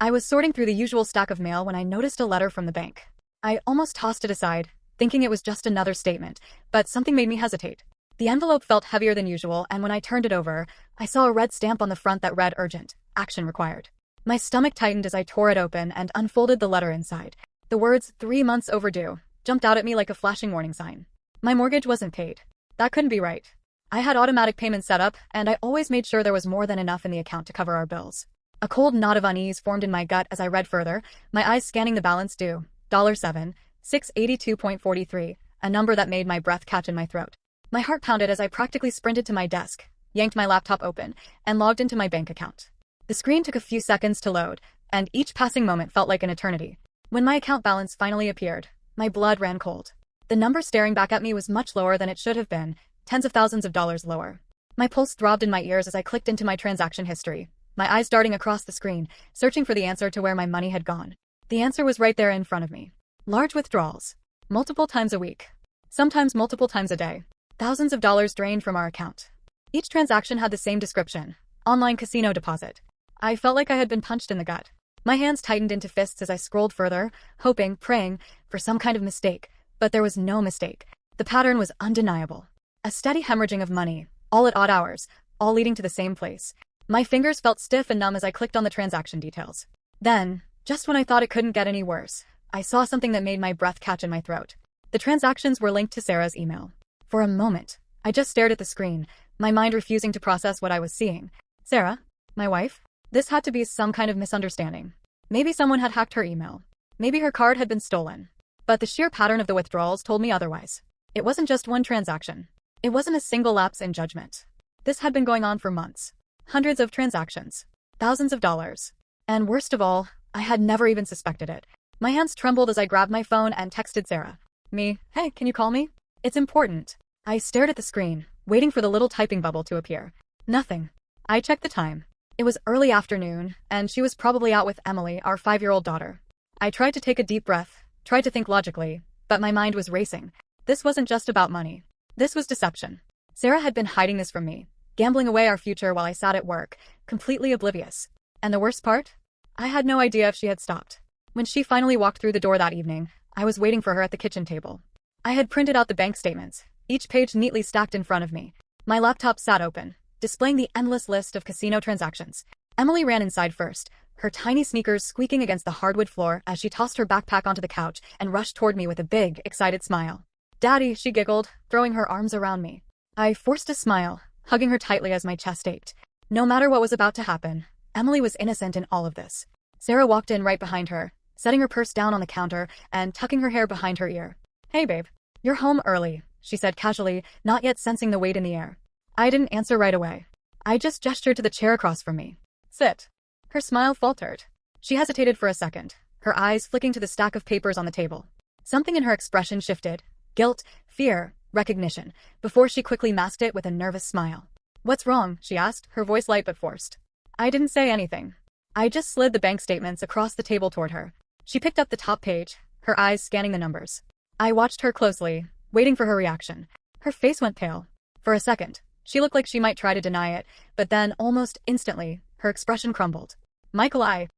I was sorting through the usual stack of mail when I noticed a letter from the bank. I almost tossed it aside, thinking it was just another statement, but something made me hesitate. The envelope felt heavier than usual, and when I turned it over, I saw a red stamp on the front that read urgent, action required. My stomach tightened as I tore it open and unfolded the letter inside. The words, 3 months overdue, jumped out at me like a flashing warning sign. My mortgage wasn't paid. That couldn't be right. I had automatic payments set up, and I always made sure there was more than enough in the account to cover our bills. A cold knot of unease formed in my gut as I read further, my eyes scanning the balance due, $7,682.43, a number that made my breath catch in my throat. My heart pounded as I practically sprinted to my desk, yanked my laptop open, and logged into my bank account. The screen took a few seconds to load, and each passing moment felt like an eternity. When my account balance finally appeared, my blood ran cold. The number staring back at me was much lower than it should have been, tens of thousands of dollars lower. My pulse throbbed in my ears as I clicked into my transaction history, my eyes darting across the screen, searching for the answer to where my money had gone. The answer was right there in front of me. Large withdrawals. Multiple times a week. Sometimes multiple times a day. Thousands of dollars drained from our account. Each transaction had the same description. Online casino deposit. I felt like I had been punched in the gut. My hands tightened into fists as I scrolled further, hoping, praying, for some kind of mistake. But there was no mistake. The pattern was undeniable. A steady hemorrhaging of money, all at odd hours, all leading to the same place. My fingers felt stiff and numb as I clicked on the transaction details. Then, just when I thought it couldn't get any worse, I saw something that made my breath catch in my throat. The transactions were linked to Sarah's email. For a moment, I just stared at the screen, my mind refusing to process what I was seeing. Sarah? My wife? This had to be some kind of misunderstanding. Maybe someone had hacked her email. Maybe her card had been stolen. But the sheer pattern of the withdrawals told me otherwise. It wasn't just one transaction. It wasn't a single lapse in judgment. This had been going on for months. Hundreds of transactions. Thousands of dollars. And worst of all, I had never even suspected it. My hands trembled as I grabbed my phone and texted Sarah. Hey, can you call me? It's important. I stared at the screen, waiting for the little typing bubble to appear. Nothing. I checked the time. It was early afternoon, and she was probably out with Emily, our 5-year-old daughter. I tried to take a deep breath, tried to think logically, but my mind was racing. This wasn't just about money. This was deception. Sarah had been hiding this from me, gambling away our future while I sat at work, completely oblivious. And the worst part? I had no idea if she had stopped. When she finally walked through the door that evening, I was waiting for her at the kitchen table. I had printed out the bank statements, each page neatly stacked in front of me. My laptop sat open, displaying the endless list of casino transactions. Emily ran inside first, her tiny sneakers squeaking against the hardwood floor as she tossed her backpack onto the couch and rushed toward me with a big, excited smile. Daddy, she giggled, throwing her arms around me. I forced a smile, hugging her tightly as my chest ached. No matter what was about to happen, Emily was innocent in all of this. Sarah walked in right behind her, setting her purse down on the counter and tucking her hair behind her ear. Hey babe, you're home early, she said casually, not yet sensing the weight in the air. I didn't answer right away. I just gestured to the chair across from me. Sit. Her smile faltered. She hesitated for a second, her eyes flicking to the stack of papers on the table. Something in her expression shifted. Guilt, fear, recognition, before she quickly masked it with a nervous smile. What's wrong? She asked, her voice light but forced. I didn't say anything. I just slid the bank statements across the table toward her. She picked up the top page, her eyes scanning the numbers. I watched her closely, waiting for her reaction. Her face went pale. For a second, she looked like she might try to deny it, but then, almost instantly, her expression crumbled. Michael, I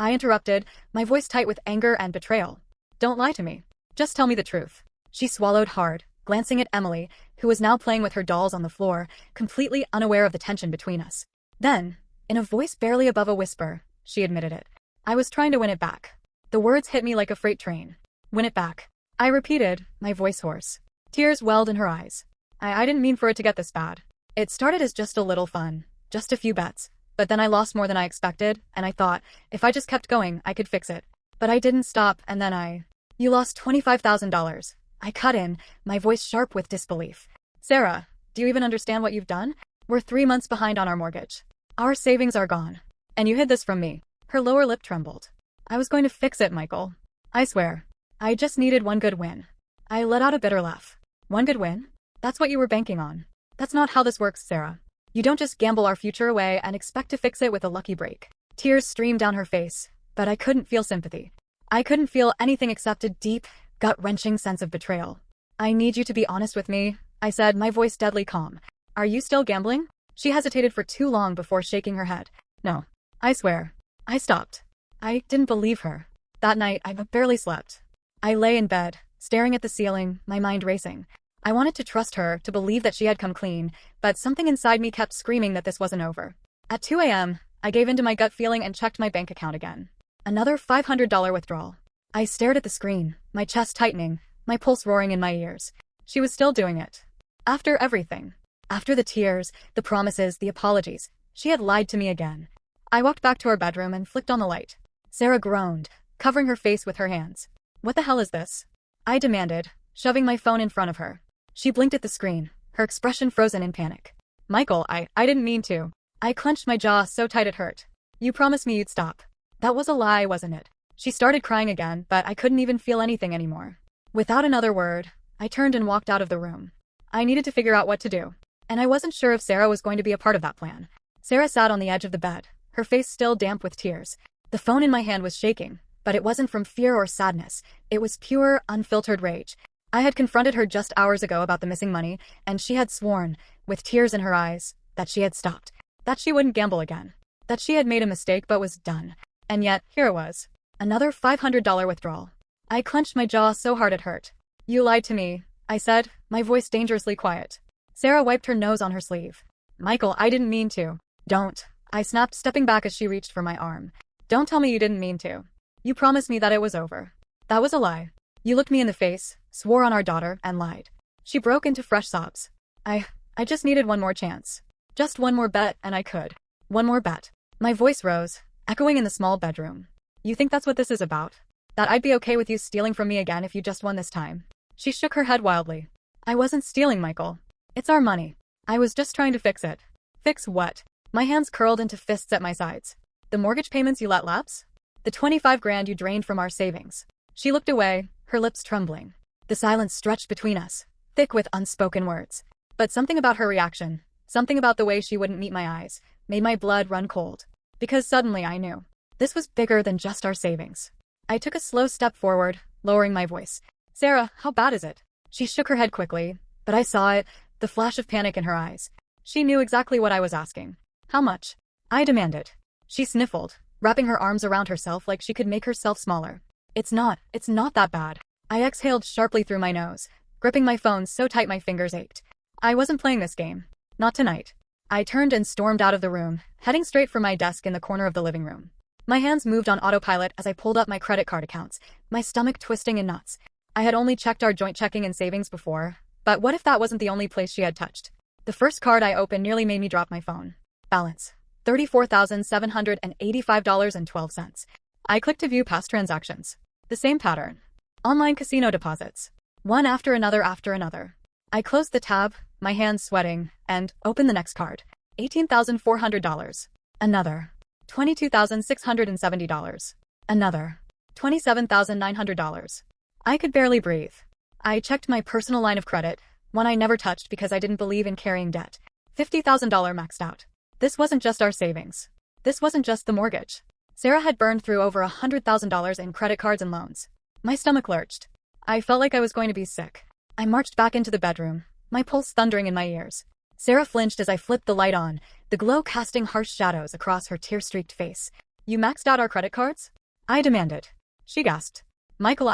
interrupted, my voice tight with anger and betrayal. Don't lie to me. Just tell me the truth. She swallowed hard, glancing at Emily, who was now playing with her dolls on the floor, completely unaware of the tension between us. Then, in a voice barely above a whisper, she admitted it. I was trying to win it back. The words hit me like a freight train. Win it back. I repeated, my voice hoarse. Tears welled in her eyes. I didn't mean for it to get this bad. It started as just a little fun, just a few bets. But then I lost more than I expected, and I thought, if I just kept going, I could fix it. But I didn't stop, and then You lost $25,000. I cut in, my voice sharp with disbelief. Sarah, do you even understand what you've done? We're 3 months behind on our mortgage. Our savings are gone. And you hid this from me. Her lower lip trembled. I was going to fix it, Michael. I swear. I just needed one good win. I let out a bitter laugh. One good win? That's what you were banking on. That's not how this works, Sarah. You don't just gamble our future away and expect to fix it with a lucky break. Tears streamed down her face, but I couldn't feel sympathy. I couldn't feel anything except a deep, gut-wrenching sense of betrayal. I need you to be honest with me, I said, my voice deadly calm. Are you still gambling? She hesitated for too long before shaking her head. No. I swear. I stopped. I didn't believe her. That night, I barely slept. I lay in bed, staring at the ceiling, my mind racing. I wanted to trust her, to believe that she had come clean, but something inside me kept screaming that this wasn't over. At 2 a.m., I gave in to my gut feeling and checked my bank account again. Another $500 withdrawal. I stared at the screen, my chest tightening, my pulse roaring in my ears. She was still doing it. After everything. After the tears, the promises, the apologies, she had lied to me again. I walked back to our bedroom and flicked on the light. Sarah groaned, covering her face with her hands. What the hell is this? I demanded, shoving my phone in front of her. She blinked at the screen, her expression frozen in panic. Michael, I didn't mean to. I clenched my jaw so tight it hurt. You promised me you'd stop. That was a lie, wasn't it? She started crying again, but I couldn't even feel anything anymore. Without another word, I turned and walked out of the room. I needed to figure out what to do. And I wasn't sure if Sarah was going to be a part of that plan. Sarah sat on the edge of the bed, her face still damp with tears. The phone in my hand was shaking, but it wasn't from fear or sadness. It was pure, unfiltered rage. I had confronted her just hours ago about the missing money, and she had sworn, with tears in her eyes, that she had stopped. That she wouldn't gamble again. That she had made a mistake but was done. And yet, here it was. Another $500 withdrawal. I clenched my jaw so hard it hurt. You lied to me, I said, my voice dangerously quiet. Sarah wiped her nose on her sleeve. Michael, I didn't mean to. Don't. I snapped, stepping back as she reached for my arm. Don't tell me you didn't mean to. You promised me that it was over. That was a lie. You looked me in the face, swore on our daughter, and lied. She broke into fresh sobs. I just needed one more chance. Just one more bet, and I could. One more bet. My voice rose, echoing in the small bedroom. You think that's what this is about? That I'd be okay with you stealing from me again if you just won this time? She shook her head wildly. I wasn't stealing, Michael. It's our money. I was just trying to fix it. Fix what? My hands curled into fists at my sides. The mortgage payments you let lapse? The 25 grand you drained from our savings. She looked away, her lips trembling. The silence stretched between us, thick with unspoken words. But something about her reaction, something about the way she wouldn't meet my eyes, made my blood run cold. Because suddenly I knew. This was bigger than just our savings. I took a slow step forward, lowering my voice. Sarah, how bad is it? She shook her head quickly, but I saw it, the flash of panic in her eyes. She knew exactly what I was asking. How much? I demanded. She sniffled, wrapping her arms around herself like she could make herself smaller. It's not that bad. I exhaled sharply through my nose, gripping my phone so tight my fingers ached. I wasn't playing this game. Not tonight. I turned and stormed out of the room, heading straight for my desk in the corner of the living room. My hands moved on autopilot as I pulled up my credit card accounts, my stomach twisting in knots. I had only checked our joint checking and savings before, but what if that wasn't the only place she had touched? The first card I opened nearly made me drop my phone. Balance. $34,785.12. I clicked to view past transactions. The same pattern. Online casino deposits. One after another. I closed the tab, my hands sweating, and opened the next card. $18,400. Another. $22,670. Another. $27,900. I could barely breathe. I checked my personal line of credit, one I never touched because I didn't believe in carrying debt. $50,000 maxed out. This wasn't just our savings. This wasn't just the mortgage. Sarah had burned through over $100,000 in credit cards and loans. My stomach lurched. I felt like I was going to be sick. I marched back into the bedroom, my pulse thundering in my ears. Sarah flinched as I flipped the light on, the glow casting harsh shadows across her tear-streaked face. You maxed out our credit cards? I demanded. She gasped. Michael,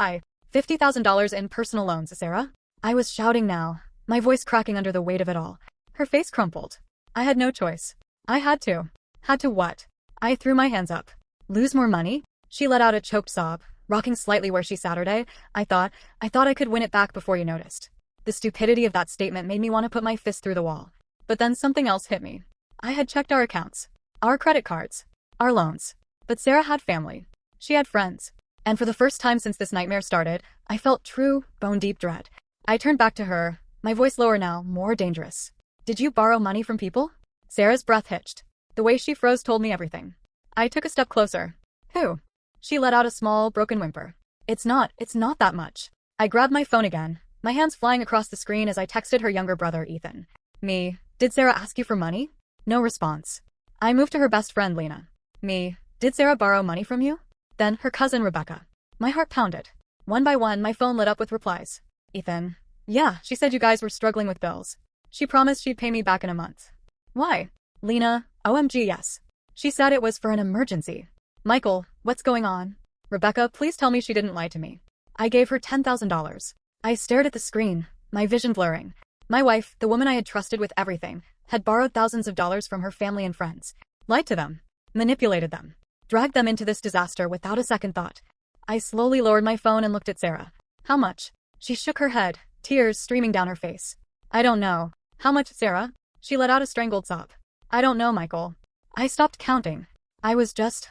$50,000 in personal loans, Sarah? I was shouting now, my voice cracking under the weight of it all. Her face crumpled. I had no choice. I had to. Had to what? I threw my hands up. Lose more money? She let out a choked sob, rocking slightly where she sat her day. I thought I could win it back before you noticed. The stupidity of that statement made me want to put my fist through the wall. But then something else hit me. I had checked our accounts, our credit cards, our loans. But Sarah had family. She had friends. And for the first time since this nightmare started, I felt true, bone-deep dread. I turned back to her, my voice lower now, more dangerous. Did you borrow money from people? Sarah's breath hitched. The way she froze told me everything. I took a step closer. Who? She let out a small, broken whimper. It's not that much. I grabbed my phone again, my hands flying across the screen as I texted her younger brother, Ethan. Me. Did Sarah ask you for money? No response. I moved to her best friend, Lena. Me. Did Sarah borrow money from you? Then her cousin, Rebecca. My heart pounded. One by one, my phone lit up with replies. Ethan. Yeah, she said you guys were struggling with bills. She promised she'd pay me back in a month. Why? Lena. OMG, yes. She said it was for an emergency. Michael, what's going on? Rebecca, please tell me she didn't lie to me. I gave her $10,000. I stared at the screen, my vision blurring. My wife, the woman I had trusted with everything, had borrowed thousands of dollars from her family and friends, lied to them, manipulated them, dragged them into this disaster without a second thought. I slowly lowered my phone and looked at Sarah. How much? She shook her head, tears streaming down her face. I don't know. How much, Sarah? She let out a strangled sob. I don't know, Michael. I stopped counting. I was just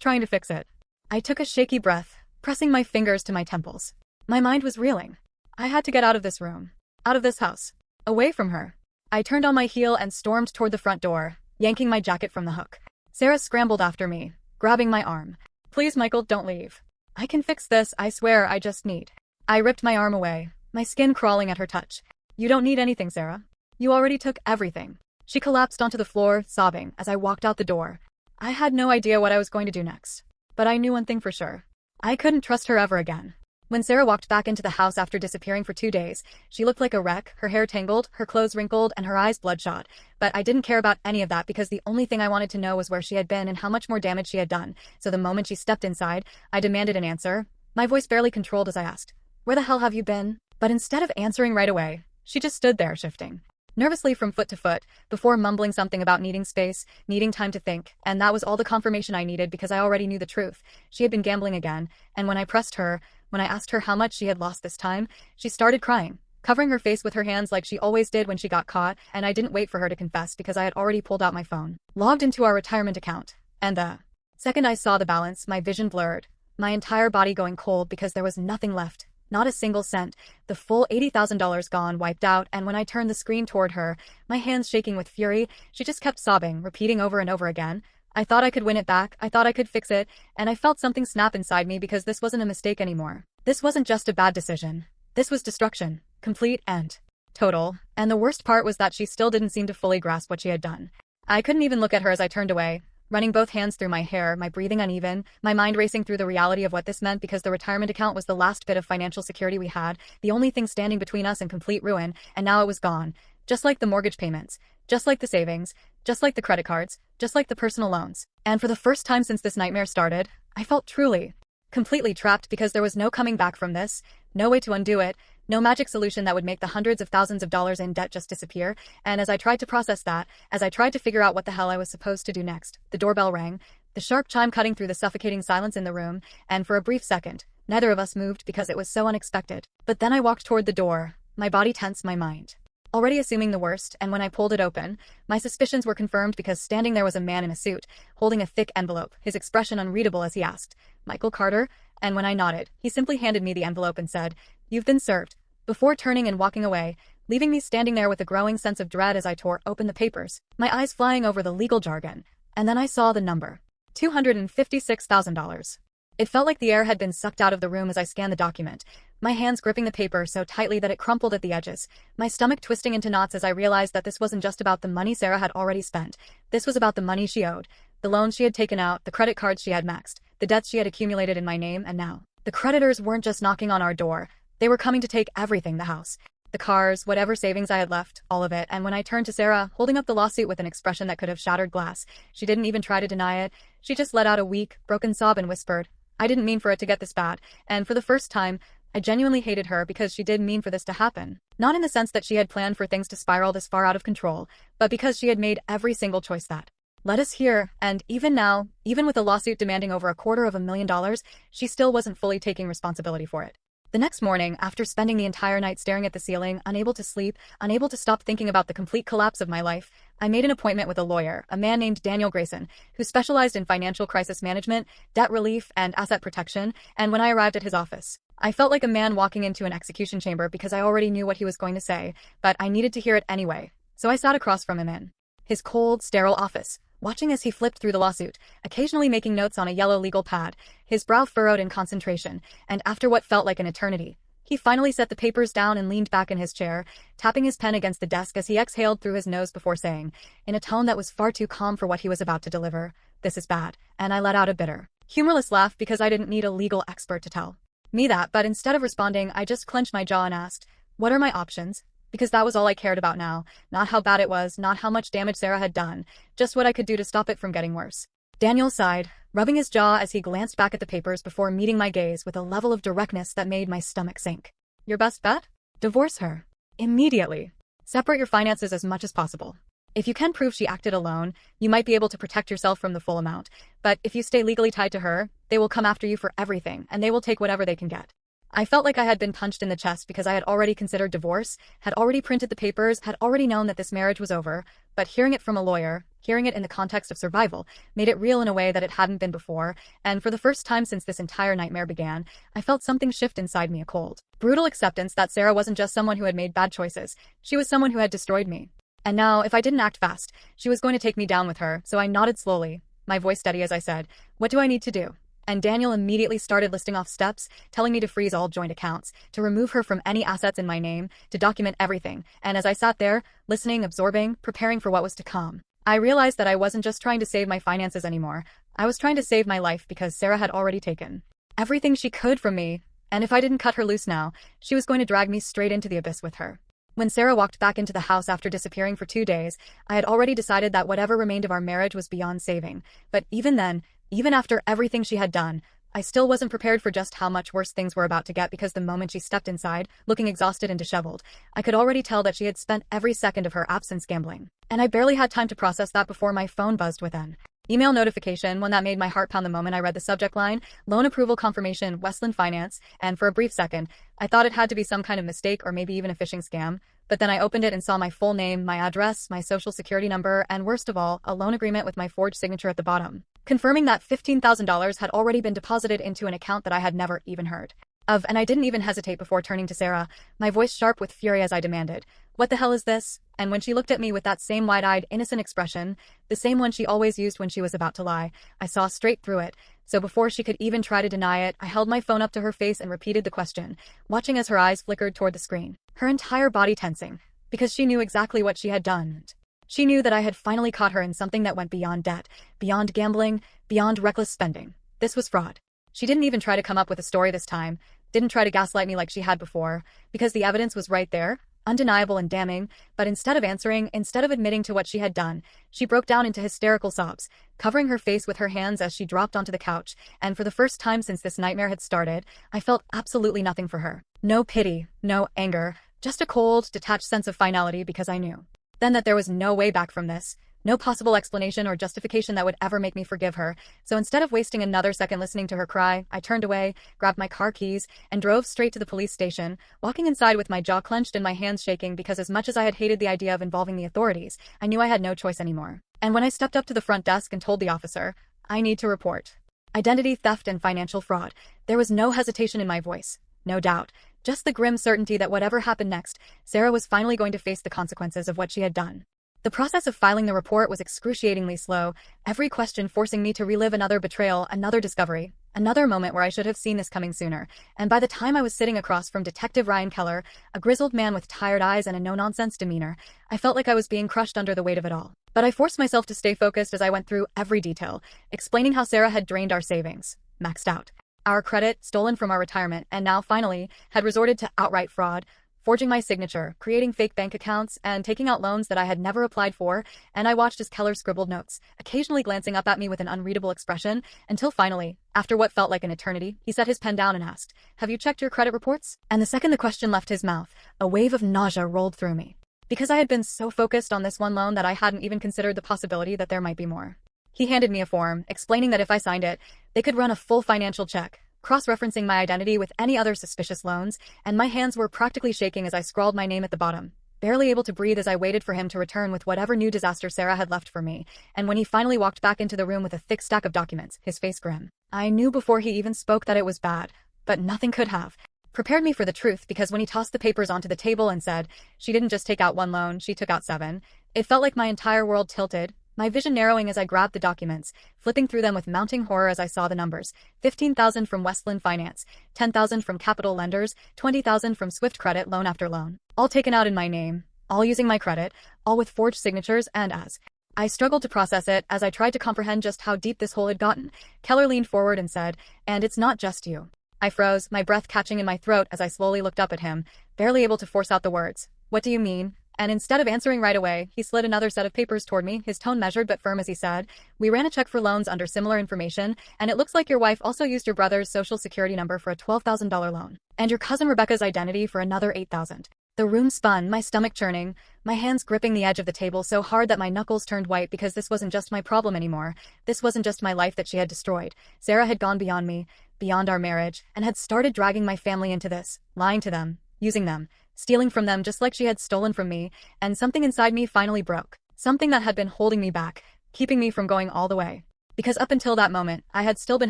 trying to fix it. I took a shaky breath, pressing my fingers to my temples. My mind was reeling. I had to get out of this room, out of this house, away from her. I turned on my heel and stormed toward the front door, yanking my jacket from the hook. Sarah scrambled after me, grabbing my arm. Please, Michael, don't leave. I can fix this, I swear, I just need. I ripped my arm away, my skin crawling at her touch. You don't need anything, Sarah. You already took everything. She collapsed onto the floor, sobbing, as I walked out the door. I had no idea what I was going to do next. But I knew one thing for sure. I couldn't trust her ever again. When Sarah walked back into the house after disappearing for 2 days, she looked like a wreck, her hair tangled, her clothes wrinkled, and her eyes bloodshot. But I didn't care about any of that because the only thing I wanted to know was where she had been and how much more damage she had done. So the moment she stepped inside, I demanded an answer, my voice barely controlled as I asked, "Where the hell have you been?" But instead of answering right away, she just stood there shifting nervously from foot to foot, before mumbling something about needing space, needing time to think, and that was all the confirmation I needed because I already knew the truth. She had been gambling again, and when I pressed her, when I asked her how much she had lost this time, she started crying, covering her face with her hands like she always did when she got caught, and I didn't wait for her to confess because I had already pulled out my phone, logged into our retirement account, and the second I saw the balance, my vision blurred, my entire body going cold because there was nothing left. Not a single cent, the full $80,000 gone, wiped out, and when I turned the screen toward her, my hands shaking with fury, she just kept sobbing, repeating over and over again. I thought I could win it back, I thought I could fix it, and I felt something snap inside me because this wasn't a mistake anymore. This wasn't just a bad decision. This was destruction. Complete and total. And the worst part was that she still didn't seem to fully grasp what she had done. I couldn't even look at her as I turned away, running both hands through my hair, my breathing uneven, my mind racing through the reality of what this meant because the retirement account was the last bit of financial security we had, the only thing standing between us and complete ruin, and now it was gone. Just like the mortgage payments, just like the savings, just like the credit cards, just like the personal loans. And for the first time since this nightmare started, I felt truly, completely trapped because there was no coming back from this, no way to undo it, no magic solution that would make the hundreds of thousands of dollars in debt just disappear, and as I tried to process that, as I tried to figure out what the hell I was supposed to do next, the doorbell rang, the sharp chime cutting through the suffocating silence in the room, and for a brief second, neither of us moved because it was so unexpected. But then I walked toward the door, my body tense, my mind already assuming the worst, and when I pulled it open, my suspicions were confirmed because standing there was a man in a suit, holding a thick envelope, his expression unreadable as he asked, "Michael Carter?" And when I nodded, he simply handed me the envelope and said, "You've been served," before turning and walking away, leaving me standing there with a growing sense of dread as I tore open the papers, my eyes flying over the legal jargon. And then I saw the number. $256,000. It felt like the air had been sucked out of the room as I scanned the document, my hands gripping the paper so tightly that it crumpled at the edges, my stomach twisting into knots as I realized that this wasn't just about the money Sarah had already spent. This was about the money she owed, the loans she had taken out, the credit cards she had maxed, the debts she had accumulated in my name, and now the creditors weren't just knocking on our door, they were coming to take everything, the house, the cars, whatever savings I had left, all of it. And when I turned to Sarah, holding up the lawsuit with an expression that could have shattered glass, she didn't even try to deny it. She just let out a weak, broken sob and whispered, "I didn't mean for it to get this bad," and for the first time, I genuinely hated her because she did mean for this to happen. Not in the sense that she had planned for things to spiral this far out of control, but because she had made every single choice that led us here, and even now, even with a lawsuit demanding over $250,000, she still wasn't fully taking responsibility for it. The next morning, after spending the entire night staring at the ceiling, unable to sleep, unable to stop thinking about the complete collapse of my life, I made an appointment with a lawyer, a man named Daniel Grayson, who specialized in financial crisis management, debt relief, and asset protection, and when I arrived at his office, I felt like a man walking into an execution chamber because I already knew what he was going to say, but I needed to hear it anyway, so I sat across from him in his cold, sterile office, watching as he flipped through the lawsuit, occasionally making notes on a yellow legal pad, his brow furrowed in concentration, and after what felt like an eternity, he finally set the papers down and leaned back in his chair, tapping his pen against the desk as he exhaled through his nose before saying, in a tone that was far too calm for what he was about to deliver, "This is bad," and I let out a bitter, humorless laugh because I didn't need a legal expert to tell me that, but instead of responding, I just clenched my jaw and asked, "What are my options?" Because that was all I cared about now, not how bad it was, not how much damage Sarah had done, just what I could do to stop it from getting worse. Daniel sighed, rubbing his jaw as he glanced back at the papers before meeting my gaze with a level of directness that made my stomach sink. Your best bet? Divorce her. Immediately. Separate your finances as much as possible. If you can prove she acted alone, you might be able to protect yourself from the full amount, but if you stay legally tied to her, they will come after you for everything, and they will take whatever they can get. I felt like I had been punched in the chest because I had already considered divorce, had already printed the papers, had already known that this marriage was over, but hearing it from a lawyer, hearing it in the context of survival, made it real in a way that it hadn't been before, and for the first time since this entire nightmare began, I felt something shift inside me, a cold, brutal acceptance that Sarah wasn't just someone who had made bad choices, she was someone who had destroyed me. And now, if I didn't act fast, she was going to take me down with her, so I nodded slowly, my voice steady as I said, "What do I need to do?" And Daniel immediately started listing off steps, telling me to freeze all joint accounts, to remove her from any assets in my name, to document everything, and as I sat there, listening, absorbing, preparing for what was to come, I realized that I wasn't just trying to save my finances anymore, I was trying to save my life because Sarah had already taken everything she could from me, and if I didn't cut her loose now, she was going to drag me straight into the abyss with her. When Sarah walked back into the house after disappearing for 2 days, I had already decided that whatever remained of our marriage was beyond saving, but even then, even after everything she had done, I still wasn't prepared for just how much worse things were about to get because the moment she stepped inside, looking exhausted and disheveled, I could already tell that she had spent every second of her absence gambling. And I barely had time to process that before my phone buzzed with an email notification, one that made my heart pound the moment I read the subject line, loan approval confirmation, Westland Finance, and for a brief second, I thought it had to be some kind of mistake or maybe even a phishing scam. But then I opened it and saw my full name, my address, my social security number, and worst of all, a loan agreement with my forged signature at the bottom, confirming that $15,000 had already been deposited into an account that I had never even heard of, and I didn't even hesitate before turning to Sarah, my voice sharp with fury as I demanded, "What the hell is this?" And when she looked at me with that same wide-eyed, innocent expression, the same one she always used when she was about to lie, I saw straight through it. So before she could even try to deny it, I held my phone up to her face and repeated the question, watching as her eyes flickered toward the screen, her entire body tensing, because she knew exactly what she had done. She knew that I had finally caught her in something that went beyond debt, beyond gambling, beyond reckless spending. This was fraud. She didn't even try to come up with a story this time, didn't try to gaslight me like she had before, because the evidence was right there, undeniable and damning, but instead of answering, instead of admitting to what she had done, she broke down into hysterical sobs, covering her face with her hands as she dropped onto the couch, and for the first time since this nightmare had started, I felt absolutely nothing for her. No pity, no anger, just a cold, detached sense of finality because I knew then that there was no way back from this, no possible explanation or justification that would ever make me forgive her, so instead of wasting another second listening to her cry, I turned away, grabbed my car keys, and drove straight to the police station, walking inside with my jaw clenched and my hands shaking because as much as I had hated the idea of involving the authorities, I knew I had no choice anymore. And when I stepped up to the front desk and told the officer, "I need to report identity theft and financial fraud," there was no hesitation in my voice, no doubt. Just the grim certainty that whatever happened next, Sarah was finally going to face the consequences of what she had done. The process of filing the report was excruciatingly slow, every question forcing me to relive another betrayal, another discovery, another moment where I should have seen this coming sooner, and by the time I was sitting across from Detective Ryan Keller, a grizzled man with tired eyes and a no-nonsense demeanor, I felt like I was being crushed under the weight of it all. But I forced myself to stay focused as I went through every detail, explaining how Sarah had drained our savings, maxed out our credit, stolen from our retirement, and now, finally, had resorted to outright fraud, forging my signature, creating fake bank accounts, and taking out loans that I had never applied for, and I watched as Keller scribbled notes, occasionally glancing up at me with an unreadable expression, until finally, after what felt like an eternity, he set his pen down and asked, "Have you checked your credit reports?" And the second the question left his mouth, a wave of nausea rolled through me, because I had been so focused on this one loan that I hadn't even considered the possibility that there might be more. He handed me a form, explaining that if I signed it, they could run a full financial check, cross-referencing my identity with any other suspicious loans, and my hands were practically shaking as I scrawled my name at the bottom, barely able to breathe as I waited for him to return with whatever new disaster Sarah had left for me, and when he finally walked back into the room with a thick stack of documents, his face grim, I knew before he even spoke that it was bad, but nothing could have prepared me for the truth, because when he tossed the papers onto the table and said, "She didn't just take out one loan, she took out 7, it felt like my entire world tilted, my vision narrowing as I grabbed the documents, flipping through them with mounting horror as I saw the numbers. 15,000 from Westland Finance, 10,000 from Capital Lenders, 20,000 from Swift Credit, loan after loan. All taken out in my name, all using my credit, all with forged signatures, and as I struggled to process it, as I tried to comprehend just how deep this hole had gotten, Keller leaned forward and said, "And it's not just you." I froze, my breath catching in my throat as I slowly looked up at him, barely able to force out the words. "What do you mean?" And instead of answering right away, he slid another set of papers toward me, his tone measured but firm as he said, "We ran a check for loans under similar information, and it looks like your wife also used your brother's social security number for a $12,000 loan. And your cousin Rebecca's identity for another $8,000. The room spun, my stomach churning, my hands gripping the edge of the table so hard that my knuckles turned white because this wasn't just my problem anymore. This wasn't just my life that she had destroyed. Sarah had gone beyond me, beyond our marriage, and had started dragging my family into this, lying to them, using them, stealing from them just like she had stolen from me, and something inside me finally broke. Something that had been holding me back, keeping me from going all the way. Because up until that moment, I had still been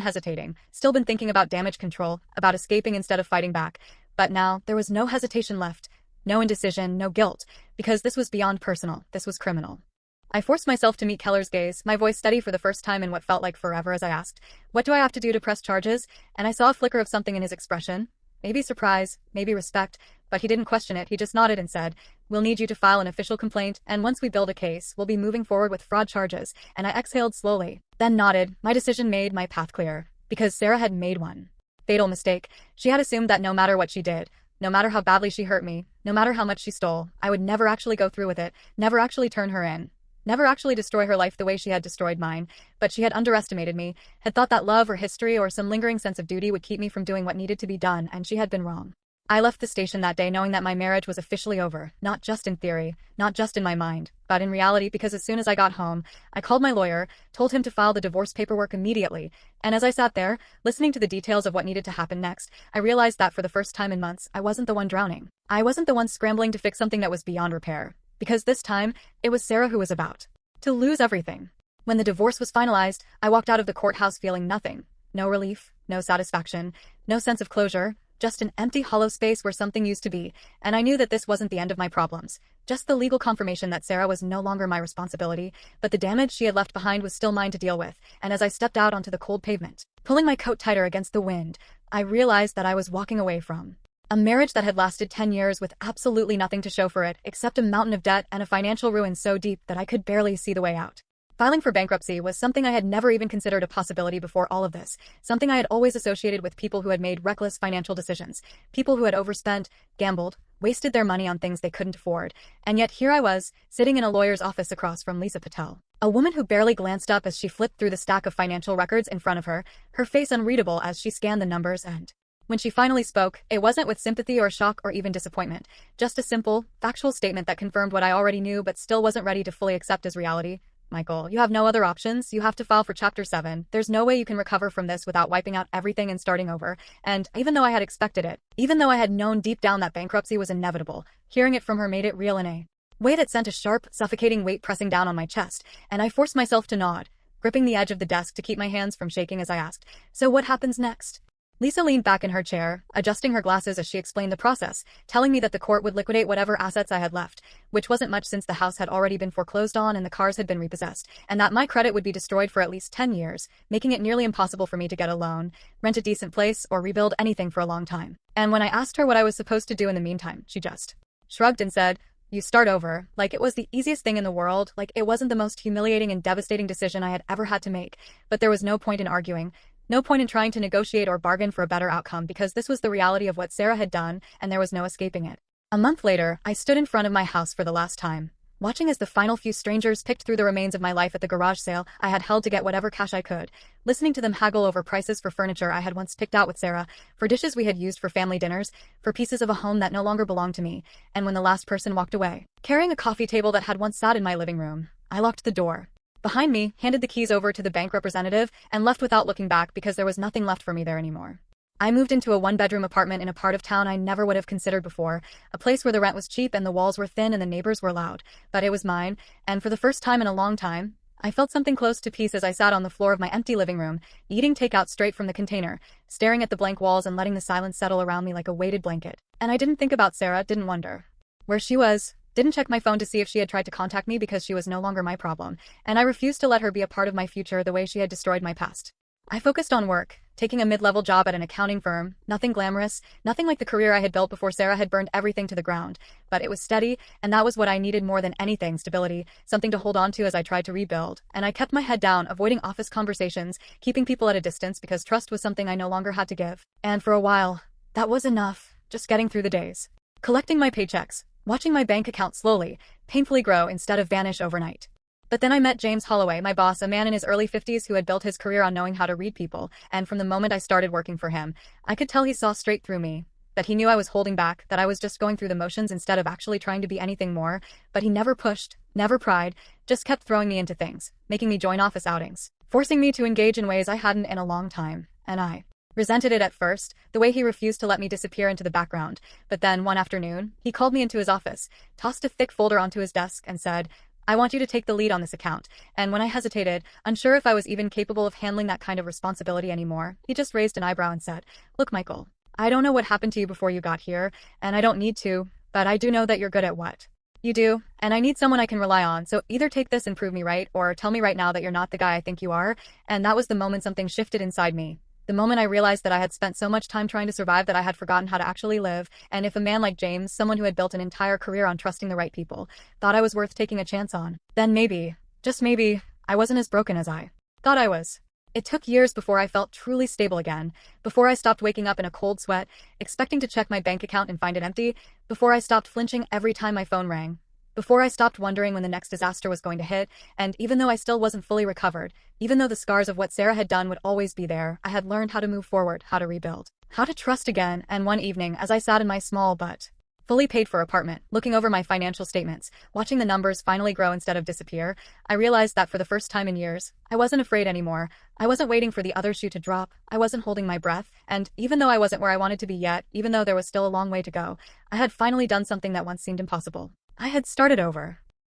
hesitating, still been thinking about damage control, about escaping instead of fighting back. But now, there was no hesitation left. No indecision, no guilt, because this was beyond personal, this was criminal. I forced myself to meet Keller's gaze, my voice steady for the first time in what felt like forever as I asked, "What do I have to do to press charges?" And I saw a flicker of something in his expression. Maybe surprise, maybe respect, but he didn't question it, he just nodded and said, "We'll need you to file an official complaint, and once we build a case, we'll be moving forward with fraud charges," and I exhaled slowly, then nodded, my decision made, my path clear. Because Sarah had made one fatal mistake. She had assumed that no matter what she did, no matter how badly she hurt me, no matter how much she stole, I would never actually go through with it, never actually turn her in, never actually destroy her life the way she had destroyed mine. But she had underestimated me, had thought that love or history or some lingering sense of duty would keep me from doing what needed to be done, and she had been wrong. I left the station that day knowing that my marriage was officially over, not just in theory, not just in my mind, but in reality, because as soon as I got home, I called my lawyer, told him to file the divorce paperwork immediately, and as I sat there, listening to the details of what needed to happen next, I realized that for the first time in months, I wasn't the one drowning. I wasn't the one scrambling to fix something that was beyond repair, because this time, it was Sarah who was about to lose everything. When the divorce was finalized, I walked out of the courthouse feeling nothing. No relief, no satisfaction, no sense of closure, just an empty hollow space where something used to be, and I knew that this wasn't the end of my problems. Just the legal confirmation that Sarah was no longer my responsibility, but the damage she had left behind was still mine to deal with, and as I stepped out onto the cold pavement, pulling my coat tighter against the wind, I realized that I was walking away from a marriage that had lasted 10 years with absolutely nothing to show for it except a mountain of debt and a financial ruin so deep that I could barely see the way out. Filing for bankruptcy was something I had never even considered a possibility before all of this, something I had always associated with people who had made reckless financial decisions, people who had overspent, gambled, wasted their money on things they couldn't afford, and yet here I was, sitting in a lawyer's office across from Lisa Patel, a woman who barely glanced up as she flipped through the stack of financial records in front of her, her face unreadable as she scanned the numbers, and when she finally spoke, it wasn't with sympathy or shock or even disappointment, just a simple, factual statement that confirmed what I already knew but still wasn't ready to fully accept as reality. "Michael, you have no other options. You have to file for Chapter 7. There's no way you can recover from this without wiping out everything and starting over." And even though I had expected it, even though I had known deep down that bankruptcy was inevitable, hearing it from her made it real in a way that sent a sharp, suffocating weight pressing down on my chest, and I forced myself to nod, gripping the edge of the desk to keep my hands from shaking as I asked, "So what happens next?" Lisa leaned back in her chair, adjusting her glasses as she explained the process, telling me that the court would liquidate whatever assets I had left, which wasn't much since the house had already been foreclosed on and the cars had been repossessed, and that my credit would be destroyed for at least 10 years, making it nearly impossible for me to get a loan, rent a decent place, or rebuild anything for a long time. And when I asked her what I was supposed to do in the meantime, she just shrugged and said, "You start over," like it was the easiest thing in the world, like it wasn't the most humiliating and devastating decision I had ever had to make, but there was no point in arguing. No point in trying to negotiate or bargain for a better outcome because this was the reality of what Sarah had done, and there was no escaping it. A month later, I stood in front of my house for the last time, watching as the final few strangers picked through the remains of my life at the garage sale I had held to get whatever cash I could, listening to them haggle over prices for furniture I had once picked out with Sarah, for dishes we had used for family dinners, for pieces of a home that no longer belonged to me, and when the last person walked away, carrying a coffee table that had once sat in my living room, I locked the door behind me, handed the keys over to the bank representative, and left without looking back because there was nothing left for me there anymore. I moved into a one-bedroom apartment in a part of town I never would have considered before, a place where the rent was cheap and the walls were thin and the neighbors were loud, but it was mine, and for the first time in a long time, I felt something close to peace as I sat on the floor of my empty living room, eating takeout straight from the container, staring at the blank walls and letting the silence settle around me like a weighted blanket. And I didn't think about Sarah, didn't wonder where she was, didn't check my phone to see if she had tried to contact me because she was no longer my problem, and I refused to let her be a part of my future the way she had destroyed my past. I focused on work, taking a mid-level job at an accounting firm, nothing glamorous, nothing like the career I had built before Sarah had burned everything to the ground, but it was steady, and that was what I needed more than anything, stability, something to hold on to as I tried to rebuild, and I kept my head down, avoiding office conversations, keeping people at a distance because trust was something I no longer had to give. And for a while, that was enough, just getting through the days. Collecting my paychecks, watching my bank account slowly, painfully grow instead of vanish overnight. But then I met James Holloway, my boss, a man in his early 50s who had built his career on knowing how to read people, and from the moment I started working for him, I could tell he saw straight through me. That he knew I was holding back, that I was just going through the motions instead of actually trying to be anything more, but he never pushed, never pried, just kept throwing me into things, making me join office outings, forcing me to engage in ways I hadn't in a long time, and I resented it at first, the way he refused to let me disappear into the background, but then one afternoon, he called me into his office, tossed a thick folder onto his desk, and said, "I want you to take the lead on this account," and when I hesitated, unsure if I was even capable of handling that kind of responsibility anymore, he just raised an eyebrow and said, "Look, Michael, I don't know what happened to you before you got here, and I don't need to, but I do know that you're good at what you do, and I need someone I can rely on, so either take this and prove me right, or tell me right now that you're not the guy I think you are," and that was the moment something shifted inside me. The moment I realized that I had spent so much time trying to survive that I had forgotten how to actually live, and if a man like James, someone who had built an entire career on trusting the right people, thought I was worth taking a chance on, then maybe, just maybe, I wasn't as broken as I thought I was. It took years before I felt truly stable again, before I stopped waking up in a cold sweat, expecting to check my bank account and find it empty, before I stopped flinching every time my phone rang, before I stopped wondering when the next disaster was going to hit, and even though I still wasn't fully recovered, even though the scars of what Sarah had done would always be there, I had learned how to move forward, how to rebuild, how to trust again, and one evening, as I sat in my small but fully paid for apartment, looking over my financial statements, watching the numbers finally grow instead of disappear, I realized that for the first time in years, I wasn't afraid anymore. I wasn't waiting for the other shoe to drop, I wasn't holding my breath, and even though I wasn't where I wanted to be yet, even though there was still a long way to go, I had finally done something that once seemed impossible. I had started over.